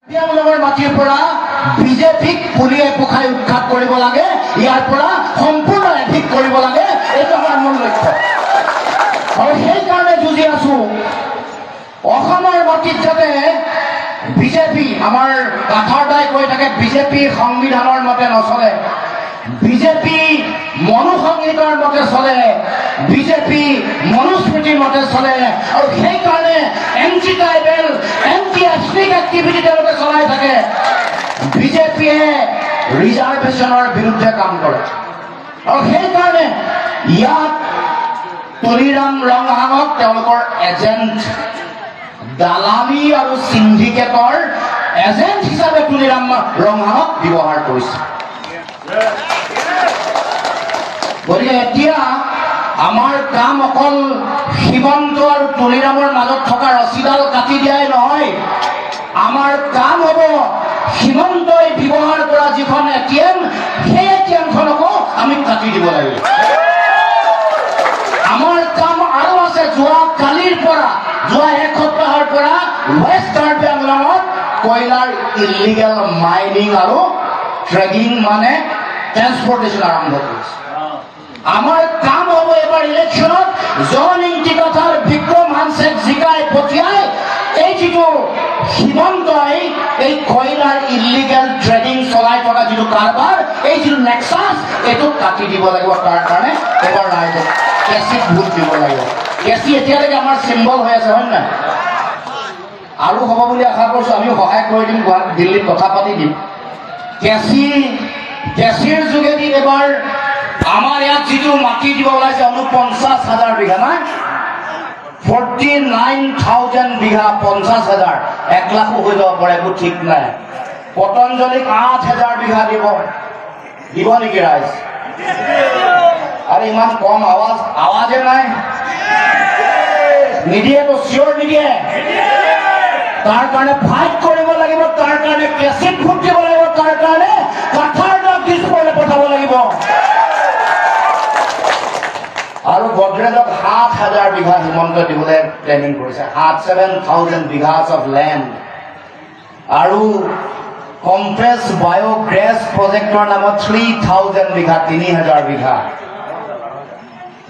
মাটিৰ পৰা বিজেপিক পুলিয়ে পোখাই উৎখাত কৰিব লাগে, ইয়াৰ পৰা সম্পূৰ্ণ এভিক কৰিব লাগে, এইটো আমাৰ মূল লক্ষ্য। আৰু সেইকাৰণে যুঁজি আছো অসমৰ মাটিত যাতে বিজেপি, আমাৰ কাঠাৰদাই কৈ থাকে বিজেপি সংবিধানৰ মতে নচলে, বিজেপি মনুসংহিতাৰ মতে চলে, বিজেপি মনুস্মৃতিৰ মতে চলে, আৰু সেইকাৰণে anti tribal anti ethnic activity তেওঁলোকে চলাই থাকে। বিজেপিয়ে ৰিজাৰ্ভেশ্যনৰ বিৰুদ্ধে কাম কৰে আৰু সেইকাৰণে ইয়াত তুলিৰাম ৰংহাঙক তেওঁলোকৰ এজেণ্ট, দালালি আৰু সিন্ডিকেটৰ এজেণ্ট হিচাপে তুলিৰাম ৰংহাঙক ব্যৱহাৰ কৰিছে। গতিকে এতিয়া আমাৰ কাম অকল হিমন্ত আৰু তুলিৰামৰ মাজত থকা ৰছীডাল কাটি দিয়াই নহয়, আমাৰ কাম হ'ব হিমন্তই ব্যৱহাৰ কৰা যিখন এটিএম, সেই এটিএমখনকো আমি কাটি দিব লাগিব। আমাৰ কাম আৰু আছে। যোৱা কালিৰ পৰা, যোৱা এসপ্তাহৰ পৰা ৱেষ্ট কাৰ্বি আংলঙত কয়লাৰ ইলিগেল মাইনিং আৰু ট্ৰেডিং মানে ট্ৰেন্সপৰ্টেশ্যন আৰম্ভ কৰিছে। আমাৰ কাম হ'ব এবাৰ ইলেকশ্যনত জন ইণ্টিকাথাৰ বিক্ৰম হানছেক জিকাই পঠিয়াই এই যিটো হিমন্তই এই কয়লাৰ ইলিগেল ট্ৰেডিং চলাই থকা যিটো কাৰবাৰ, এই যিটো নেক্সাছ, এইটো কাটি দিব লাগিব। তাৰ কাৰণে এবাৰ ৰাইজক কেঁচিক ভোট দিব লাগিব। কেঁচি এতিয়ালৈকে আমাৰ চিম্বল হৈ আছে, হয় নে নাই? আৰু হ'ব বুলি আশা কৰিছো, আমিও সহায় কৰি দিম, দিল্লীত কথা পাতি দিম। কেঁচিৰ যোগেদি এবাৰ আমাৰ ইয়াত যিটো মাটি দিব ওলাইছে 49,000 বিঘা, নাই 49,000 বিঘা, 50,000, 1 লাখো হৈ যাব পাৰে, একো ঠিক নাই। পতঞ্জলীক 8,000 বিঘা দিব নেকি ৰাইজ? আৰু ইমান কম আৱাজে নাই, নিদিয়েতো, চিঞৰ নিদিয়ে। তাৰ কাৰণে ফাইট কৰিব লাগিব, তাৰ কাৰণে কেঁচিত ভোট দিব লাগিব, তাৰ কাৰণে কাঠাৰদাক দিছপুৰলৈ পঠাব লাগিব। আৰু গডৰেজক 7,000 বিঘা হিমন্ত দিবলৈ প্লেনিং কৰিছে, 7,000 বিঘাছ অফ লেণ্ড। আৰু কম্প্ৰেছ বায়'গেছ প্ৰজেক্টৰ নামত 3,000 বিঘা, 3,000 বিঘা,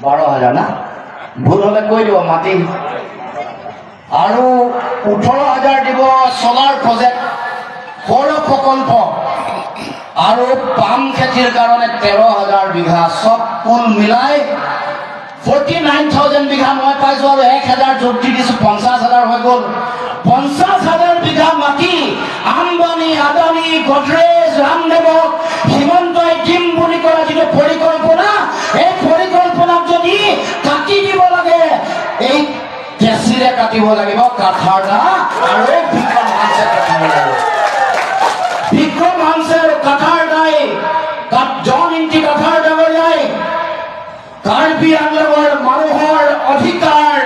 12,000 না, ভুল হলে কৈ দিব মাটি। আৰু 18,000 দিব চলাৰ প্ৰজেক্ট, সৌৰ প্ৰকল্প, আৰু পাম খেতিৰ কাৰণে 13,000 বিঘা, চব কুল মিলাই 49,000 বিঘা মই পাইছো। আৰু 1,000 যোগ দি দিছো, 50,000 হৈ গ'ল। 50,000 বিঘা মাটি আম্বানী, আদানী, গডৰেজ, ৰামদেৱক হিমন্তই দিম বুলি কৰা যিটো পৰিকল্পনা, এই পৰিকল্পনাক যদি কাটি দিব লাগে, এই কেঁচিৰে কাটিব লাগিব, কাঠাৰদা আৰু বিক্ৰম হানছে কাটিব লাগিব। বিক্ৰম হানছে আৰু কাঠাৰদাই, জন ইণ্টি কাঠাৰদাই কাৰ্বি আংলঙৰ মানুহৰ অধিকাৰ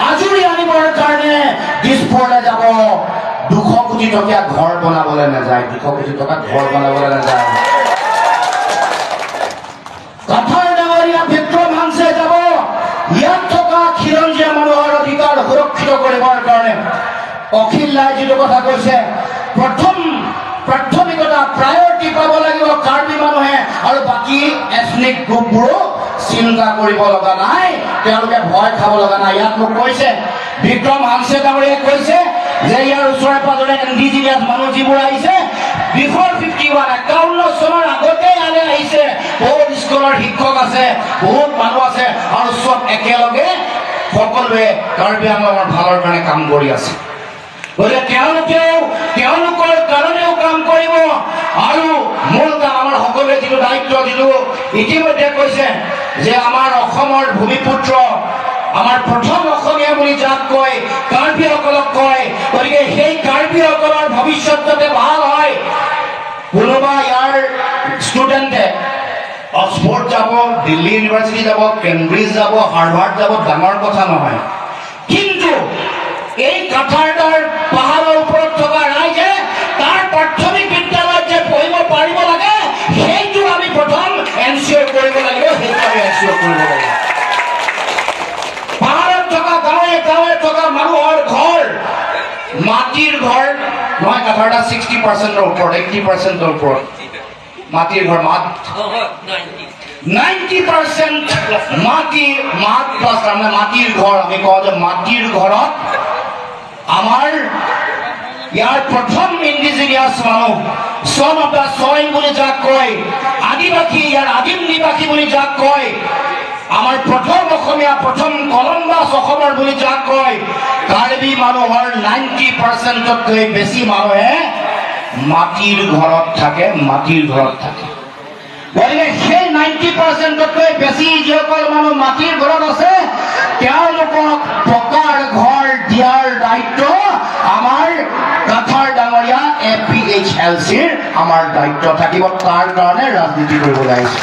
আজৰি আনিবৰ কাৰণে দিছপুৰলৈ যাব। 200 কোটি টকীয়া ঘৰ বনাবলৈ নাযায়, 200 কোটি টকা ঘৰ বনাবলৈ নাযায়। কাঠাৰ ডাঙৰীয়া বিক্ৰম হানছে যাব ইয়াত থকা খিলঞ্জীয়া মানুহৰ অধিকাৰ সুৰক্ষিত কৰিবৰ কাৰণে। অখিল লাই যিটো কথা কৈছে, প্ৰাথমিকতা প্ৰায়ৰিটি পাব লাগিব কাৰ্বি মানুহে, আৰু বাকী এথনিক গ্ৰুপবোৰো চিন্তা কৰিব লগা নাই, তেওঁলোকে ভয় খাব লগা নাই। ইয়াত মোক কৈছে বিক্ৰম হানছে ডাঙৰীয়াই কৈছে যে ইয়াৰ ওচৰে পাজৰে ইণ্ডিজিনিয়াছ মানুহ যিবোৰ আহিছে, বিফৰ 51 চনৰ আগতে ইয়ালৈ আহিছে, বহুত স্কুলৰ শিক্ষক আছে, বহুত মানুহ আছে, আৰু চব একেলগে সকলোৱে কাৰ্বি আংলঙৰ ভালৰ কাৰণে কাম কৰি আছে। গতিকে তেওঁলোকৰ কাৰণেও কাম কৰিব। আৰু মূল কাম আমাৰ সকলোৱে যিটো দায়িত্ব, যিটো ইতিমধ্যে কৈছে যে আমাৰ অসমৰ ভূমিপুত্ৰ, আমাৰ প্ৰথম অসমীয়া বুলি যাক কয়, কাৰ্বিসকলক কয়। গতিকে সেই কাৰ্বিসকলৰ ভৱিষ্যত যাতে ভাল হয়, কোনোবা ইয়াৰ ষ্টুডেণ্টে অক্সফৰ্ড যাব, দিল্লী ইউনিভাৰ্চিটি যাব, কেম্ব্ৰিজ যাব, হাৰ্ভাৰ্ড যাব, ডাঙৰ কথা নহয়। কিন্তু এই কাঠাৰদাৰ পাহাৰৰ ওপৰত থকা ৰাইজে তাৰ প্ৰাথমিক বিদ্যালয়ত যে পঢ়িব পাৰিব লাগে, সেইটো আমি প্ৰথম এনচিঅ'ৰ কৰিব লাগিব, সেইটো আমি এনচিঅ'ৰ কৰিব লাগিব। পাহাৰত থকা গাঁৱে গাঁৱে থকা মানুহৰ ঘৰ, মাটিৰ ঘৰ, নহয় কাঠাৰটা 60%ৰ ওপৰত 80%ৰ ওপৰত মাটিৰ ঘৰ 90% মাট প্লাছ তাৰমানে মাটিৰ ঘৰ আমি কওঁ যে মাটিৰ ঘৰত আমাৰ ইয়াৰ প্ৰথম ইণ্ডিজিনিয়াছ মানুহ সন অফ দ্য সইল বুলি যাক কয় আদিবাসী ইয়াৰ আদিম নিবাসী বুলি যাক কয় আমাৰ প্ৰথম অসমীয়া প্ৰথম কলম্বাছ অসমৰ বুলি যাক কয় কাৰ্বি মানুহৰ 90%তকৈ বেছি মানুহে মাটিৰ ঘৰত থাকে গতিকে সেই 90%তকৈ বেছি যিসকল মানুহ মাটিৰ ঘৰত আছে তেওঁলোকক পকাৰ ঘৰ দিয়াৰ দায়িত্ব আমাৰ কাঠাৰ ডাঙৰীয়া APHLCৰ আমাৰ দায়িত্ব থাকিব তাৰ কাৰণে ৰাজনীতি কৰিব লাগিছে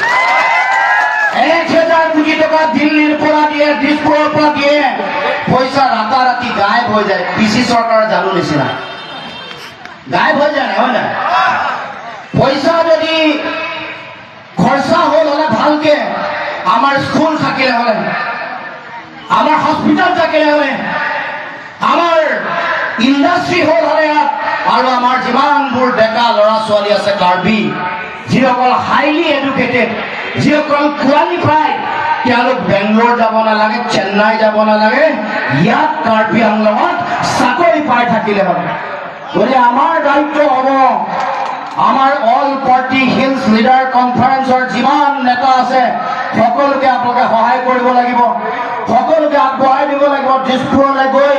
1000 কোটি টকা দিল্লীৰ পৰা দিয়ে দিছপুৰৰ পৰা দিয়ে পইচা ৰাতাৰাতি গায়ব হৈ যায় পিচি চৰকাৰ জানো নিচিনা গায়ব হৈ যায় হয় না পইচা যদি খৰচা হল হলে ভালকে আমাৰ স্কুল থাকিলে হলে আমাৰ হস্পিটাল থাকিলে হলে আমাৰ ইণ্ডাষ্ট্ৰী হল হলে আৰু আমাৰ যিমানবোৰ ডেকা ল'ৰা ছোৱালী আছে কাৰ্বি যিসকল হাইলি এডুকেটেড যিসকল কোৱালিফাইড তেওঁলোক বেংগলোৰ যাব নালাগে চেন্নাই যাব নালাগে ইয়াত কাৰ্বি আংলঙত চাকৰি পাই থাকিলে হলে গতিকে আমাৰ দায়িত্ব হ'ব আমাৰ অল পাৰ্টি হিলছ লিডাৰ কনফাৰেন্সৰ যিমান নেতা আছে সকলোকে আপোনালোকে সহায় কৰিব লাগিব সকলোকে আগবঢ়াই দিব লাগিব দিছপুৰলৈ গৈ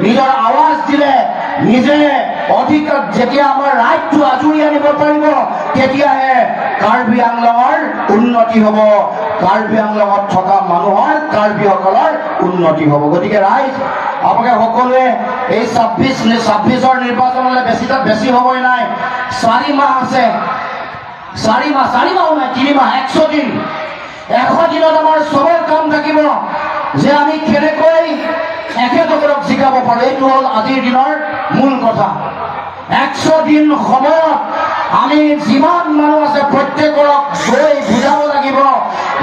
নিজৰ আৱাজ দিলে নিজে অধিকাৰ যেতিয়া আমাৰ ৰাইটটো আজুৰি আনিব পাৰিব তেতিয়াহে কাৰ্বি আংলঙৰ উন্নতি হ'ব কাৰ্বি আংলঙত থকা মানুহৰ কাৰ্বিসকলৰ উন্নতি হ'ব গতিকে ৰাইজ আপোনালোকে সকলোৱে এই 26ৰ নিৰ্বাচনলৈ বেছি সময় নাই 4 মাহ আছে 4 মাহো নাই 3 মাহ 100 দিন 100 দিনত আমাৰ চবৰ কাম থাকিব যে আমি কেনেকৈ একেসকলক জিকাব পাৰোঁ এইটো হ'ল আজিৰ দিনৰ মূল কথা 100 দিন সময়ত আমি যিমান মানুহ আছে প্ৰত্যেকৰক গৈ বুজাব লাগিব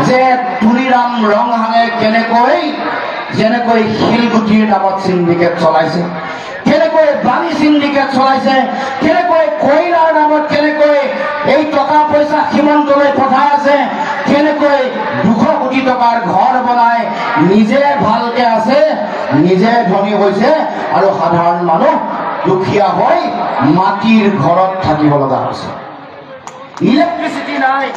যে তুলিৰাম ৰংহাঙে যেনেকৈ শিলগুটিৰ নামত সিন্ডিকেট চলাইছে কেনেকৈ বালি সিন্ডিকেট চলাইছে কেনেকৈ কয়লাৰ নামত কেনেকৈ এই টকা পইচা সীমন্তলৈ পঠাই আছে কেনেকৈ 200 কোটি টকাৰ ঘৰ বনাই নিজে ভালকে আছে নিজে ধনী হৈছে আৰু সাধাৰণ মানুহ দুখীয়া হৈ মাটিৰ ঘৰত থাকিব লগা হৈছে ইলেক্ট্ৰিচিটি নাই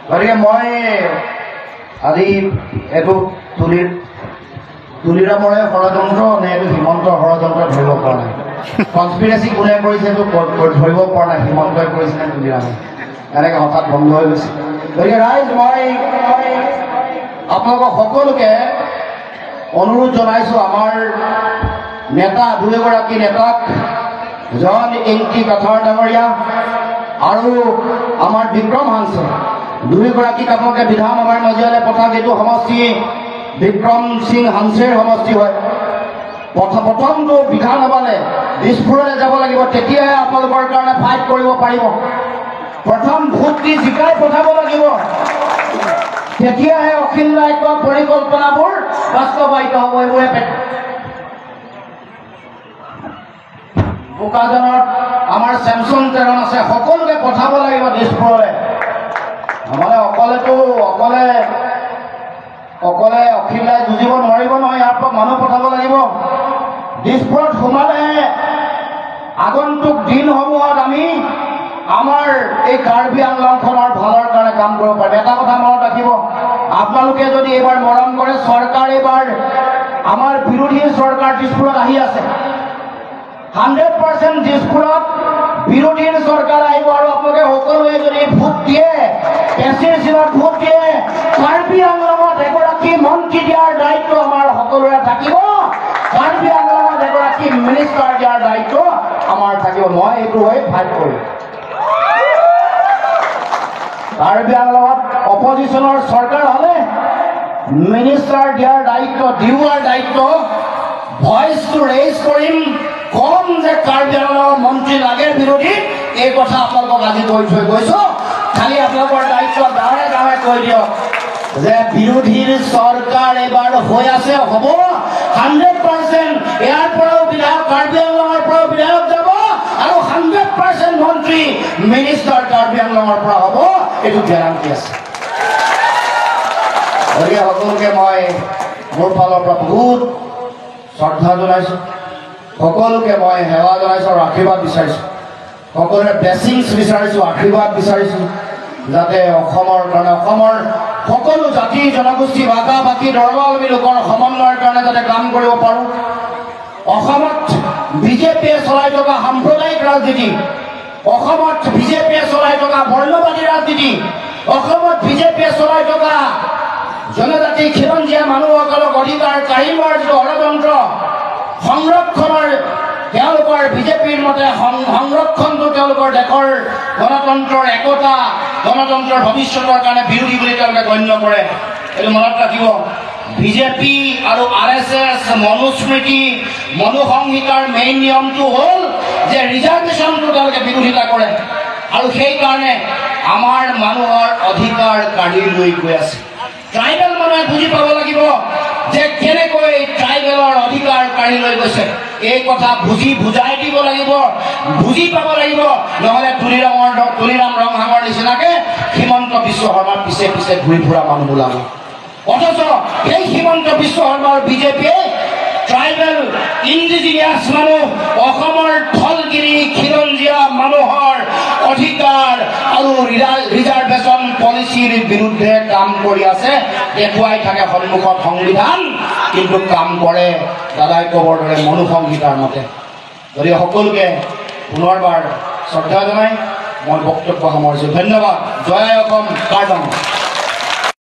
গতিকে মই আজি এইটো তুলিৰামৰে ষড়যন্ত্ৰ নে এইটো হিমন্তৰ ষড়যন্ত্ৰ ধৰিব পৰা নাই কনস্পিৰেচি কোনে কৰিছে এইটো ধৰিব পৰা নাই হিমন্তই কৰিছে নে তুলিৰামে এনেকৈ হঠাৎ বন্ধ হৈ গৈছে গতিকে ৰাইজ মই আপোনালোকক সকলোকে অনুৰোধ জনাইছোঁ আমাৰ নেতা 2গৰাকী নেতাক জন ইংকি কাঠাৰ ডাঙৰীয়া আৰু আমাৰ বিক্ৰম হানছে 2গৰাকীক আপোনালোকে বিধানসভাৰ মজিয়ালৈ পঠাওক এইটো সমষ্টি বিক্ৰম সিং হানছেৰ সমষ্টি হয় প্ৰথমটো বিধানসভালৈ দিছপুৰলৈ যাব লাগিব তেতিয়াহে আপোনালোকৰ কাৰণে ফাইট কৰিব পাৰিব প্ৰথম ভোট দি জিকাই পঠাব লাগিব তেতিয়াহে অখিল নায়কৰ পৰিকল্পনাবোৰ বাস্তৱায়িত হ'ব এইবোৰে বোকাজানত আমাৰ চেমচন তেৰণ আছে সকলোকে পঠাব লাগিব দিছপুৰলৈ মানে অকলে অখিলাই যুঁজিব নোৱাৰিব নহয় ইয়াৰ পৰা মানুহ পঠাব লাগিব দিছপুৰত সোমালে আগন্তুক দিনসমূহত আমি আমাৰ এই কাৰ্বি আংলঙখনৰ ভালৰ কাৰণে কাম কৰিব পাৰিম এটা কথা মনত ৰাখিব আপোনালোকে যদি এইবাৰ মৰম কৰে চৰকাৰ এইবাৰ আমাৰ বিৰোধী চৰকাৰ দিছপুৰত আহি আছে 100% দিছপুৰত বিৰোধীৰ চৰকাৰ আহিব আৰু আপোনালোকে সকলোৱে যদি ভোট দিয়ে এচিৰ চিনত ভোট দিয়ে কাৰ্বি আংলঙত এগৰাকী মন্ত্ৰী দিয়াৰ দায়িত্ব আমাৰ সকলোৰে থাকিব কাৰ্বি আংলঙত এগৰাকী মিনিষ্টাৰ দিয়াৰ দায়িত্ব আমাৰ থাকিব মই এইটো হৈ ফাইট কৰিম কাৰ্বি আংলঙত অপজিশ্যনৰ চৰকাৰ হ'লে মিনিষ্টাৰ দিয়াৰ দায়িত্ব দিওৱাৰ দায়িত্ব ভইচটো ৰেইজ কৰিম কম যে কাৰ্বি আংলঙৰ মন্ত্ৰী লাগে বিৰোধী এই কথা আপোনালোকক আজি কৈ থৈ গৈছো খালি আপোনালোকৰ দায়িত্ব গাঁৱে গাঁৱে কৈ দিয়ক যে বিৰোধীৰ চৰকাৰ এবাৰ হৈ আছে, হ'ব 100%। ইয়াৰ পৰাও বিধায়ক, কাৰ্বি আংলঙৰ পৰাও বিধায়ক যাব আৰু 100% মন্ত্ৰী মিনিষ্টাৰ কাৰ্বি আংলঙৰ পৰা হ'ব, এইটো গেৰাণ্টি আছে। গতিকে সকলোকে মই মোৰ ফালৰ পৰা বহুত শ্ৰদ্ধা জনাইছোঁ, সকলোকে মই সেৱা জনাইছোঁ আৰু আশীৰ্বাদ বিচাৰিছোঁ, সকলোৰে ব্লেছিংছ বিচাৰিছোঁ, আশীৰ্বাদ বিচাৰিছোঁ, যাতে অসমৰ কাৰণে, অসমৰ সকলো জাতি জনগোষ্ঠী ভাষা ভাষী ধৰ্মাৱলম্বী লোকৰ সমন্বয়ৰ কাৰণে যাতে কাম কৰিব পাৰোঁ। অসমত বিজেপিয়ে চলাই থকা সাম্প্ৰদায়িক ৰাজনীতি, অসমত বিজেপিয়ে চলাই থকা বৰ্ণবাদী ৰাজনীতি, অসমত বিজেপিয়ে চলাই থকা জনজাতি খিলঞ্জীয়া মানুহসকলক অধিকাৰ কাঢ়ি লোৱাৰ যিটো ষড়যন্ত্ৰ, সংৰক্ষণৰ তেওঁলোকৰ বিজেপিৰ মতে সংৰক্ষণটো তেওঁলোকৰ দেশৰ গণতন্ত্ৰৰ একতা, গণতন্ত্ৰৰ ভৱিষ্যতৰ কাৰণে বিৰোধী বুলি তেওঁলোকে গণ্য কৰে। এইটো মনত ৰাখিব। বিজেপি আৰু RSS মনুস্মৃতি, মনুসংহিতাৰ মেইন নিয়মটো হ'ল যে ৰিজাৰ্ভেশ্যনটো তেওঁলোকে বিৰোধিতা কৰে, আৰু সেইকাৰণে আমাৰ মানুহৰ অধিকাৰ কাঢ়ি লৈ গৈ আছে। ট্ৰাইবেল মানুহে বুজি পাব লাগিব যে কেনেকৈ ট্ৰাইবেলৰ অধিকাৰ কাঢ়ি লৈ গৈছে। এই কথা বুজাই দিব লাগিব, বুজি পাব লাগিব, নহ'লে তুলিৰাম ৰংহাঙৰ নিচিনাকে হিমন্ত বিশ্ব শৰ্মাৰ পিছে পিছে ঘূৰি ফুৰা মানুহ ওলাব। অথচ সেই হিমন্ত বিশ্ব শৰ্মাৰ বিজেপিয়ে ট্ৰাইবেল ইণ্ডিজিনিয়াছ মানুহ, অসমৰ থলগিৰি খিলঞ্জীয়া মানুহৰ অধিকাৰ আৰু ৰিজাৰ্ভেশ্যন পলিচিৰ বিৰুদ্ধে কাম কৰি আছে। দেখুৱাই থাকে সন্মুখত সংবিধান, কিন্তু কাম কৰে দাদাই ক'বৰ দৰে মনুসংহিতাৰ মতে। গতিকে সকলোকে পুনৰবাৰ শ্ৰদ্ধা জনাই মই বক্তব্য সামৰিছোঁ। ধন্যবাদ। জয় অসম, কাৰ্ডম।